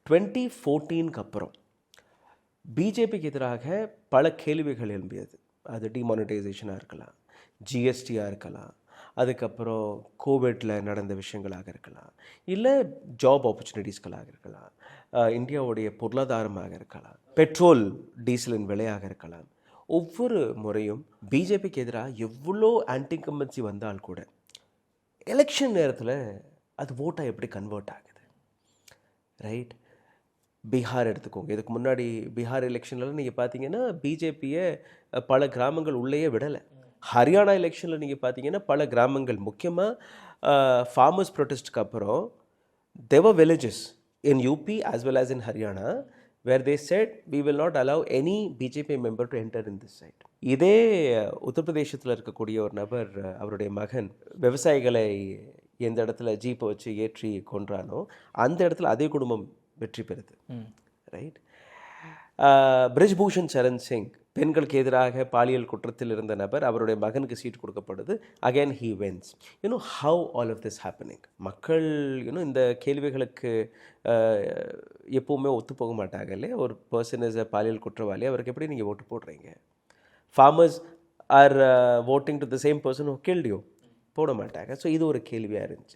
2014 அப்புறம் பிஜேபிக்கு எதிராக பல கேள்விகள் எழும்பியது. அது டிமானிட்டைசேஷனாக இருக்கலாம், ஜிஎஸ்டியாக இருக்கலாம், அதுக்கப்புறம் கோவிட்ல நடந்த விஷயங்களாக இருக்கலாம், இல்லை ஜாப் ஆப்பர்ச்சுனிட்டிஸ்களாக இருக்கலாம், இந்தியாவுடைய பொருளாதாரமாக இருக்கலாம், பெட்ரோல் டீசலின் விலையாக இருக்கலாம். ஒவ்வொரு முறையும் பிஜேபிக்கு எதிராக எவ்வளோ ஆன்டி இன்கம்பன்சி வந்தால் கூட எலெக்ஷன் நேரத்தில் அது ஓட்டாக எப்படி கன்வெர்ட் ஆகுது, ரைட்? பீகார் எடுத்துக்கோங்க. இதுக்கு முன்னாடி பீகார் எலெக்ஷன்லாம் நீங்கள் பார்த்தீங்கன்னா பிஜேபியை பல கிராமங்கள் உள்ளேயே விடலை. ஹரியானா எலெக்ஷனில் நீங்கள் பார்த்தீங்கன்னா பல கிராமங்கள், முக்கியமாக ஃபார்மர்ஸ் ப்ரொட்டஸ்ட்டுக்கு அப்புறம் their villages in UP as well as in Haryana where they said we will not allow any BJP member to enter in this side. இதே உத்தரப்பிரதேசத்தில் இருக்கக்கூடிய ஒரு நபர், அவருடைய மகன் விவசாயிகளை எந்த இடத்துல ஜீப்பை வச்சு ஏற்றி கொன்றானோ அந்த இடத்துல அதே குடும்பம் வெற்றி பெறுது, ரைட்? பிரிஜ்பூஷன் சரண் சிங் பெண்களுக்கு எதிராக பாலியல் குற்றத்தில் இருந்த நபர், அவருடைய மகனுக்கு சீட் கொடுக்கப்படுது, again he wins. You know how all of this happening? மக்கள் இந்த கேள்விகளுக்கு எப்போவுமே ஒத்து போக மாட்டாங்க இல்லையா? ஒரு பர்சன் இஸ் அ பாலியல் குற்றவாளி, அவருக்கு எப்படி நீங்கள் ஓட்டு போடுறீங்க? Farmers R voting to the same person who killed you, போட மாட்டாங்க. ஸோ இது ஒரு கேள்வியாக இருந்துச்சு.